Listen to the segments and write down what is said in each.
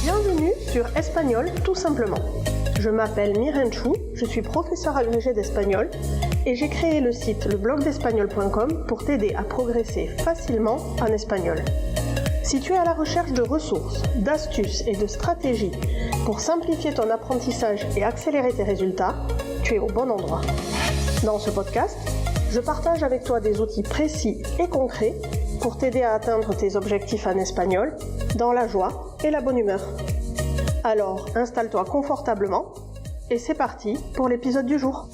Bienvenue sur Espagnol tout simplement. Je m'appelle Miren Chou, je suis professeure agrégée d'espagnol et j'ai créé le site leblogdespagnol.com pour t'aider à progresser facilement en espagnol. Si tu es à la recherche de ressources, d'astuces et de stratégies pour simplifier ton apprentissage et accélérer tes résultats, tu es au bon endroit. Dans ce podcast, je partage avec toi des outils précis et concrets pour t'aider à atteindre tes objectifs en espagnol dans la joie et la bonne humeur. Alors, installe-toi confortablement et c'est parti pour l'épisode du jour.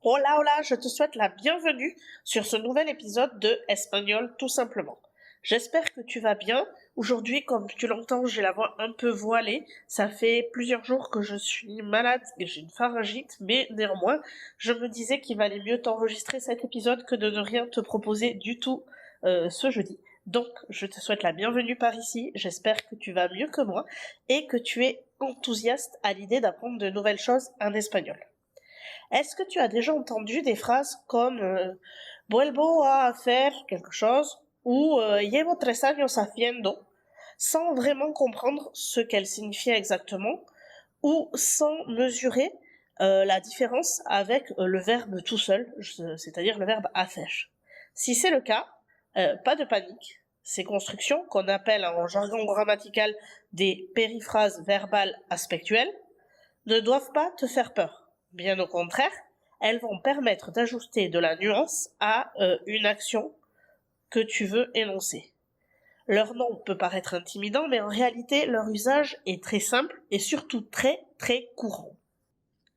Hola, hola, je te souhaite la bienvenue sur ce nouvel épisode de Espagnol tout simplement. J'espère que tu vas bien. Aujourd'hui, comme tu l'entends, j'ai la voix un peu voilée. Ça fait plusieurs jours que je suis malade et j'ai une pharyngite, mais néanmoins, je me disais qu'il valait mieux t'enregistrer cet épisode que de ne rien te proposer du tout ce jeudi. Donc, je te souhaite la bienvenue par ici. J'espère que tu vas mieux que moi et que tu es enthousiaste à l'idée d'apprendre de nouvelles choses en espagnol. Est-ce que tu as déjà entendu des phrases comme vuelvo a hacer quelque chose ou llevo 3 años haciendo, sans vraiment comprendre ce qu'elle signifiait exactement ou sans mesurer la différence avec le verbe tout seul, c'est-à-dire le verbe hacer. Si c'est le cas, pas de panique. Ces constructions, qu'on appelle en jargon grammatical des périphrases verbales aspectuelles, ne doivent pas te faire peur. Bien au contraire, elles vont permettre d'ajouter de la nuance à une action que tu veux énoncer. Leur nom peut paraître intimidant, mais en réalité, leur usage est très simple et surtout très très courant.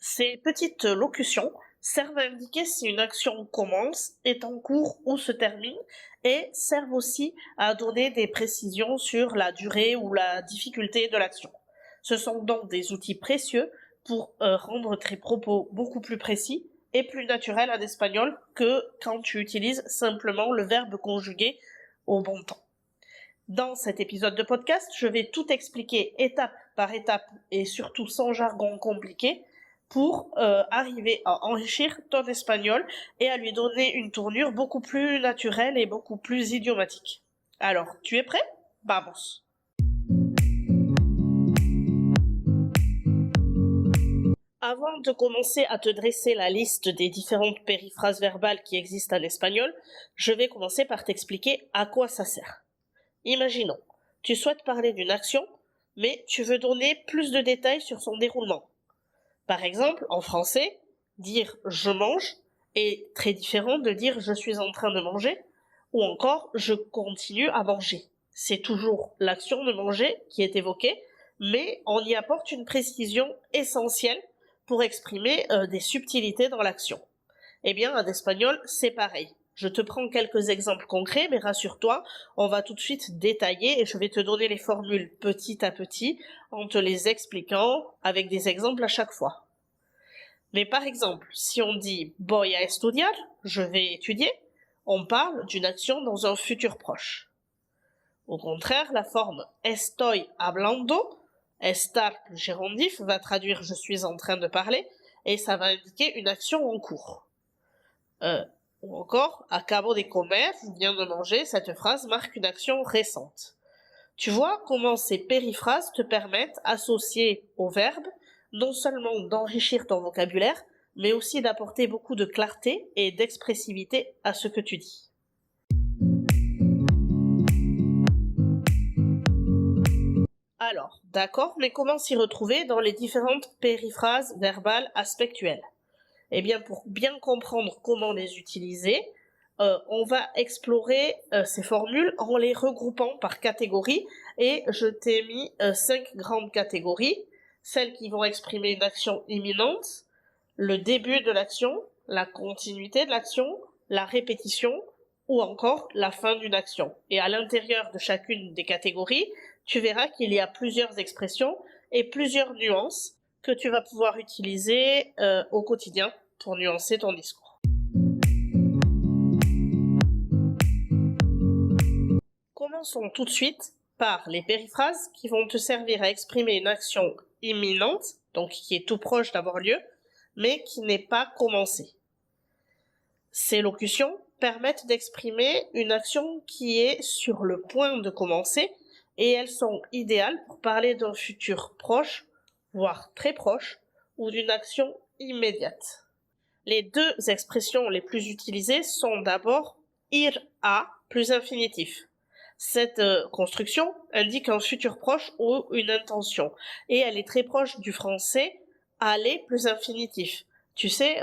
Ces petites locutions servent à indiquer si une action commence, est en cours ou se termine, et servent aussi à donner des précisions sur la durée ou la difficulté de l'action. Ce sont donc des outils précieux pour rendre tes propos beaucoup plus précis et plus naturels en espagnol que quand tu utilises simplement le verbe conjugué au bon temps. Dans cet épisode de podcast, je vais tout expliquer étape par étape et surtout sans jargon compliqué pour arriver à enrichir ton espagnol et à lui donner une tournure beaucoup plus naturelle et beaucoup plus idiomatique. Alors, tu es prêt? Vamos! Avant de commencer à te dresser la liste des différentes périphrases verbales qui existent en espagnol, je vais commencer par t'expliquer à quoi ça sert. Imaginons, tu souhaites parler d'une action, mais tu veux donner plus de détails sur son déroulement. Par exemple, en français, dire « je mange » est très différent de dire « je suis en train de manger » ou encore « je continue à manger ». C'est toujours l'action de manger qui est évoquée, mais on y apporte une précision essentielle pour exprimer des subtilités dans l'action. Eh bien, en espagnol, c'est pareil. Je te prends quelques exemples concrets, mais rassure-toi, on va tout de suite détailler et je vais te donner les formules petit à petit en te les expliquant avec des exemples à chaque fois. Mais par exemple, si on dit voy a estudiar, je vais étudier, on parle d'une action dans un futur proche. Au contraire, la forme estoy hablando, estar gérondif va traduire je suis en train de parler et ça va indiquer une action en cours. Ou encore, acabo de comer, je viens de manger, cette phrase marque une action récente. Tu vois comment ces périphrases te permettent, associées au verbe, non seulement d'enrichir ton vocabulaire, mais aussi d'apporter beaucoup de clarté et d'expressivité à ce que tu dis. Alors, d'accord, mais comment s'y retrouver dans les différentes périphrases verbales aspectuelles? Eh bien, pour bien comprendre comment les utiliser, on va explorer ces formules en les regroupant par catégorie et je t'ai mis 5 grandes catégories, celles qui vont exprimer une action imminente, le début de l'action, la continuité de l'action, la répétition ou encore la fin d'une action. Et à l'intérieur de chacune des catégories, tu verras qu'il y a plusieurs expressions et plusieurs nuances que tu vas pouvoir utiliser au quotidien pour nuancer ton discours. Commençons tout de suite par les périphrases qui vont te servir à exprimer une action imminente donc qui est tout proche d'avoir lieu, mais qui n'est pas commencé. Ces locutions permettent d'exprimer une action qui est sur le point de commencer et elles sont idéales pour parler d'un futur proche, voire très proche, ou d'une action immédiate. Les deux expressions les plus utilisées sont d'abord ir a plus infinitif. Cette construction indique un futur proche ou une intention et elle est très proche du français aller plus infinitif. Tu sais,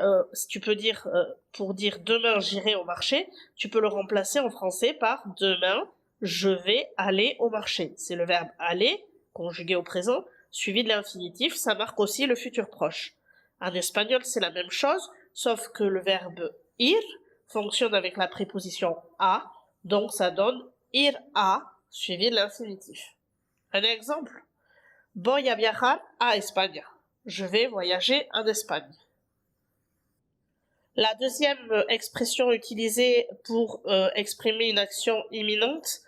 tu peux dire, pour dire demain j'irai au marché, tu peux le remplacer en français par demain je vais aller au marché. C'est le verbe aller, conjugué au présent, suivi de l'infinitif, ça marque aussi le futur proche. En espagnol, c'est la même chose, sauf que le verbe ir fonctionne avec la préposition a, donc ça donne ir a, suivi de l'infinitif. Un exemple. Voy a viajar a España. Je vais voyager en Espagne. La deuxième expression utilisée pour exprimer une action imminente,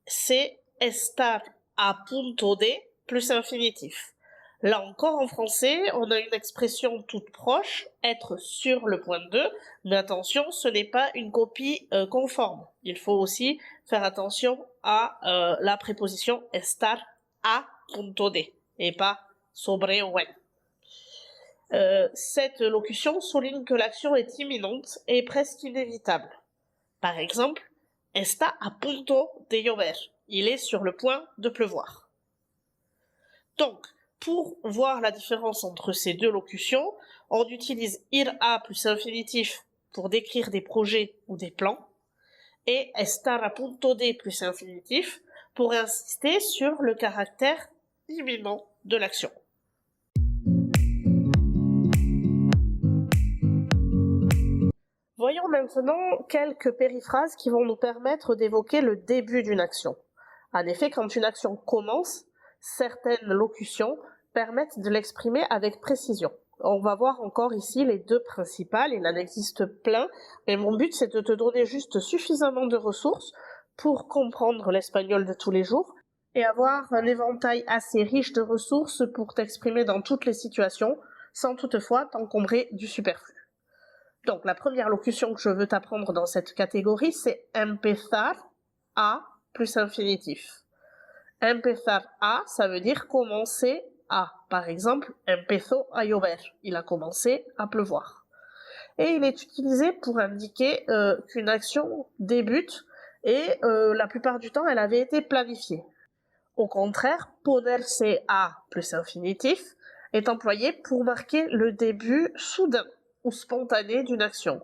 c'est estar a punto de plus infinitif. Là encore, en français, on a une expression toute proche, être sur le point de, mais attention, ce n'est pas une copie conforme. Il faut aussi faire attention à la préposition estar a punto de, et pas sobre o en. Cette locution souligne que l'action est imminente et presque inévitable. Par exemple, está a punto de llover. Il est sur le point de pleuvoir. Donc, pour voir la différence entre ces deux locutions, on utilise ir a plus infinitif pour décrire des projets ou des plans, et estar a punto de plus infinitif pour insister sur le caractère imminent de l'action. Voyons maintenant quelques périphrases qui vont nous permettre d'évoquer le début d'une action. En effet, quand une action commence, certaines locutions permettent de l'exprimer avec précision. On va voir encore ici les deux principales, il en existe plein, mais mon but c'est de te donner juste suffisamment de ressources pour comprendre l'espagnol de tous les jours et avoir un éventail assez riche de ressources pour t'exprimer dans toutes les situations, sans toutefois t'encombrer du superflu. Donc, la première locution que je veux t'apprendre dans cette catégorie, c'est empezar a plus infinitif. Empezar a, ça veut dire commencer à. Par exemple, empezó a llover. Il a commencé à pleuvoir. Et il est utilisé pour indiquer qu'une action débute et la plupart du temps, elle avait été planifiée. Au contraire, ponerse a plus infinitif est employé pour marquer le début soudain ou spontané d'une action.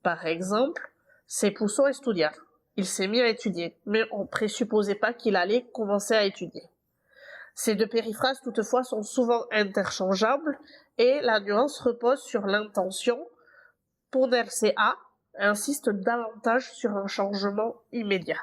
Par exemple, se puso a estudiar. Il s'est mis à étudier, mais on ne présupposait pas qu'il allait commencer à étudier. Ces deux périphrases, toutefois, sont souvent interchangeables et la nuance repose sur l'intention. Ponerse a insiste davantage sur un changement immédiat.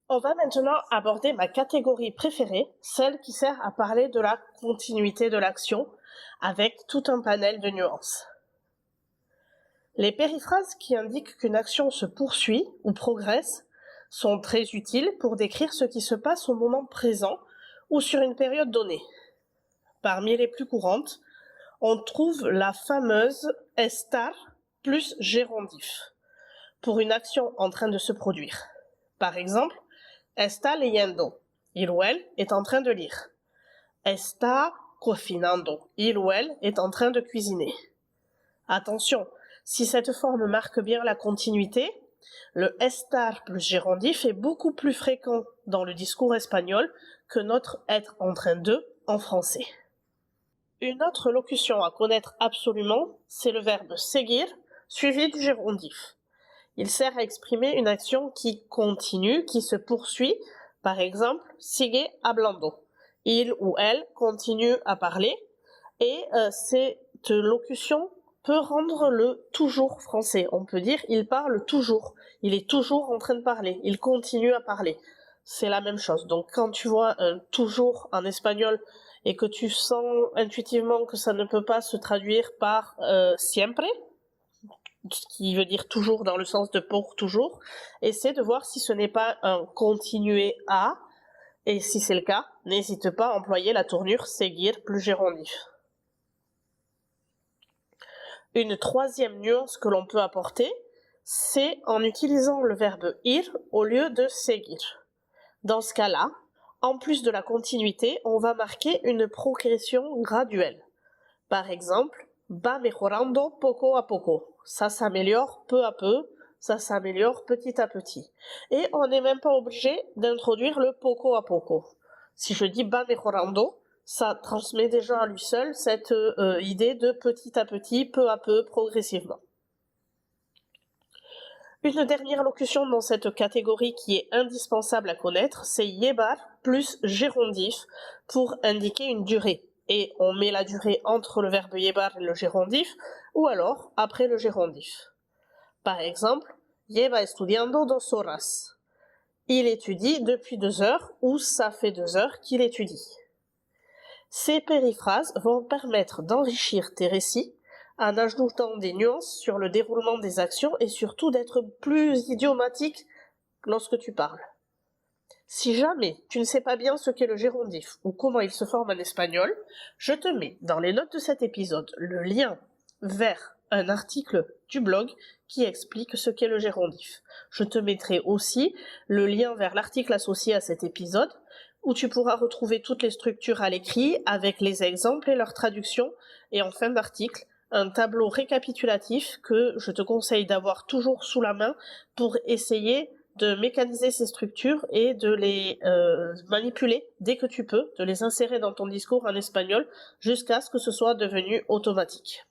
On va maintenant aborder ma catégorie préférée, celle qui sert à parler de la continuité de l'action, avec tout un panel de nuances. Les périphrases qui indiquent qu'une action se poursuit ou progresse sont très utiles pour décrire ce qui se passe au moment présent ou sur une période donnée. Parmi les plus courantes, on trouve la fameuse estar plus gérondif pour une action en train de se produire. Par exemple, está leyendo. Il ou elle est en train de lire. Está cocinando. Il ou elle est en train de cuisiner. Attention, si cette forme marque bien la continuité, le estar plus gérondif est beaucoup plus fréquent dans le discours espagnol que notre être en train de en français. Une autre locution à connaître absolument, c'est le verbe seguir suivi du gérondif. Il sert à exprimer une action qui continue, qui se poursuit. Par exemple, sigue hablando. Il ou elle continue à parler. Et cette locution peut rendre le toujours français. On peut dire il parle toujours. Il est toujours en train de parler. Il continue à parler. C'est la même chose. Donc quand tu vois un toujours en espagnol et que tu sens intuitivement que ça ne peut pas se traduire par siempre, qui veut dire toujours dans le sens de pour toujours. Essaie de voir si ce n'est pas un continuer à, et si c'est le cas, n'hésite pas à employer la tournure seguir plus gérondif. Une troisième nuance que l'on peut apporter, c'est en utilisant le verbe ir au lieu de seguir. Dans ce cas-là, en plus de la continuité, on va marquer une progression graduelle. Par exemple, va mejorando poco a poco. Ça s'améliore peu à peu, ça s'améliore petit à petit. Et on n'est même pas obligé d'introduire le poco a poco. Si je dis va mejorando, ça transmet déjà à lui seul cette idée de petit à petit, peu à peu, progressivement. Une dernière locution dans cette catégorie qui est indispensable à connaître, c'est llevar plus gérondif pour indiquer une durée. Et on met la durée entre le verbe llevar et le gérondif, ou alors après le gérondif. Par exemple, lleva estudiando 2 horas. Il étudie depuis 2 heures, ou ça fait 2 heures qu'il étudie. Ces périphrases vont permettre d'enrichir tes récits en ajoutant des nuances sur le déroulement des actions et surtout d'être plus idiomatique lorsque tu parles. Si jamais tu ne sais pas bien ce qu'est le gérondif ou comment il se forme en espagnol, je te mets dans les notes de cet épisode le lien vers un article du blog qui explique ce qu'est le gérondif. Je te mettrai aussi le lien vers l'article associé à cet épisode où tu pourras retrouver toutes les structures à l'écrit avec les exemples et leurs traductions et en fin d'article, un tableau récapitulatif que je te conseille d'avoir toujours sous la main pour essayer de mécaniser ces structures et de les manipuler dès que tu peux, de les insérer dans ton discours en espagnol jusqu'à ce que ce soit devenu automatique.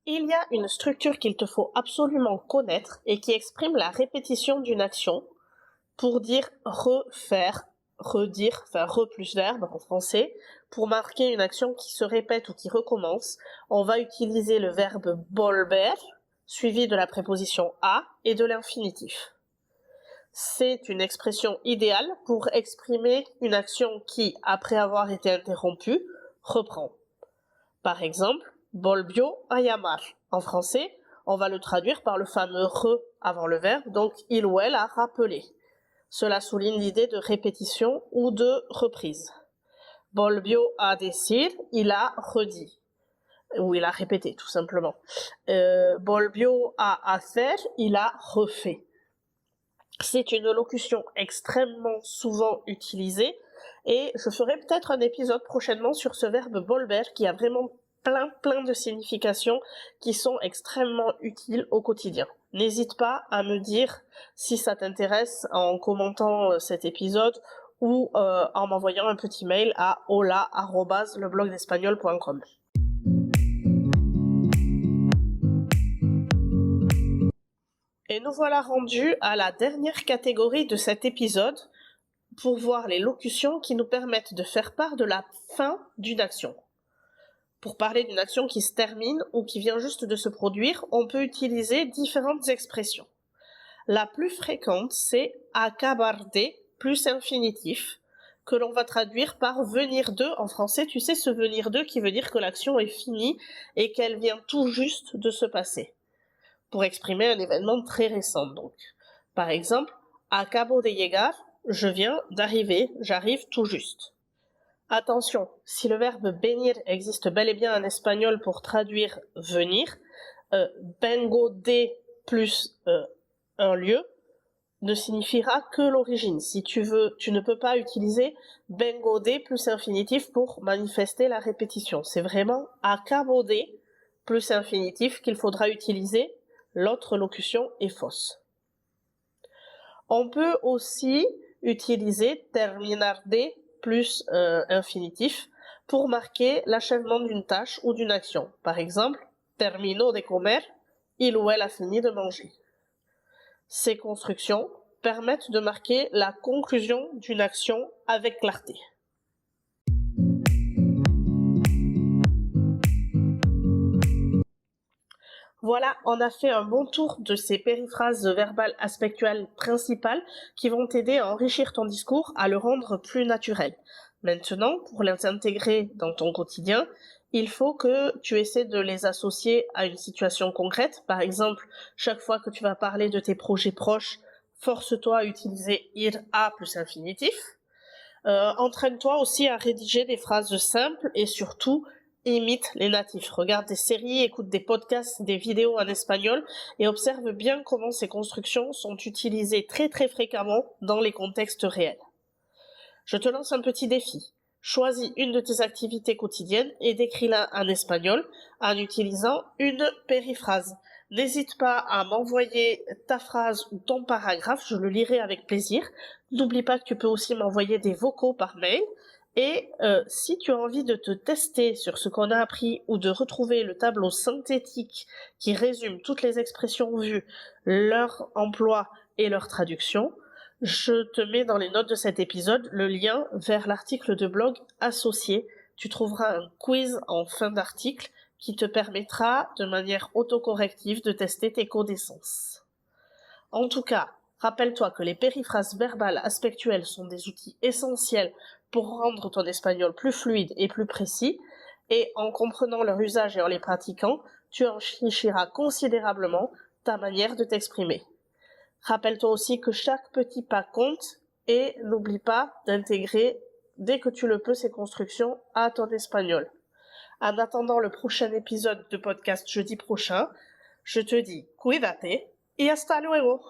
Il y a une structure qu'il te faut absolument connaître et qui exprime la répétition d'une action pour dire refaire, redire, enfin re plus verbe en français. Pour marquer une action qui se répète ou qui recommence, on va utiliser le verbe volver suivi de la préposition a et de l'infinitif. C'est une expression idéale pour exprimer une action qui, après avoir été interrompue, reprend. Par exemple, volvió a llamar. En français, on va le traduire par le fameux re avant le verbe, donc il ou elle a rappelé. Cela souligne l'idée de répétition ou de reprise. Volvió a decir, il a redit, ou il a répété tout simplement. Volvió a hacer, il a refait. C'est une locution extrêmement souvent utilisée et je ferai peut-être un épisode prochainement sur ce verbe volver qui a vraiment plein de significations qui sont extrêmement utiles au quotidien. N'hésite pas à me dire si ça t'intéresse en commentant cet épisode ou en m'envoyant un petit mail à hola@leblogdespagnol.com. Et nous voilà rendus à la dernière catégorie de cet épisode pour voir les locutions qui nous permettent de faire part de la fin d'une action. Pour parler d'une action qui se termine ou qui vient juste de se produire, on peut utiliser différentes expressions. La plus fréquente, c'est acabar de plus infinitif, que l'on va traduire par venir de en français. Tu sais, ce venir de qui veut dire que l'action est finie et qu'elle vient tout juste de se passer, pour exprimer un événement très récent donc. Par exemple, acabo de llegar, je viens d'arriver, j'arrive tout juste. Attention, si le verbe venir existe bel et bien en espagnol pour traduire venir, vengo de plus un lieu ne signifiera que l'origine. Si tu veux, tu ne peux pas utiliser vengo de plus infinitif pour manifester la répétition. C'est vraiment acabo de plus infinitif qu'il faudra utiliser. L'autre locution est fausse. On peut aussi utiliser terminar de plus infinitif pour marquer l'achèvement d'une tâche ou d'une action. Par exemple, terminó de comer, il ou elle a fini de manger. Ces constructions permettent de marquer la conclusion d'une action avec clarté. Voilà, on a fait un bon tour de ces périphrases verbales aspectuelles principales qui vont t'aider à enrichir ton discours, à le rendre plus naturel. Maintenant, pour les intégrer dans ton quotidien, il faut que tu essaies de les associer à une situation concrète. Par exemple, chaque fois que tu vas parler de tes projets proches, force-toi à utiliser ir a plus infinitif. Entraîne-toi aussi à rédiger des phrases simples et surtout imite les natifs. Regarde des séries, écoute des podcasts, des vidéos en espagnol et observe bien comment ces constructions sont utilisées très très fréquemment dans les contextes réels. Je te lance un petit défi. Choisis une de tes activités quotidiennes et décris-la en espagnol en utilisant une périphrase. N'hésite pas à m'envoyer ta phrase ou ton paragraphe, je le lirai avec plaisir. N'oublie pas que tu peux aussi m'envoyer des vocaux par mail. Et si tu as envie de te tester sur ce qu'on a appris ou de retrouver le tableau synthétique qui résume toutes les expressions vues, leur emploi et leur traduction, je te mets dans les notes de cet épisode le lien vers l'article de blog associé. Tu trouveras un quiz en fin d'article qui te permettra de manière autocorrective de tester tes connaissances. En tout cas, rappelle-toi que les périphrases verbales aspectuelles sont des outils essentiels pour rendre ton espagnol plus fluide et plus précis, et en comprenant leur usage et en les pratiquant, tu enrichiras considérablement ta manière de t'exprimer. Rappelle-toi aussi que chaque petit pas compte et n'oublie pas d'intégrer dès que tu le peux ces constructions à ton espagnol. En attendant le prochain épisode de podcast jeudi prochain, je te dis cuídate y hasta luego.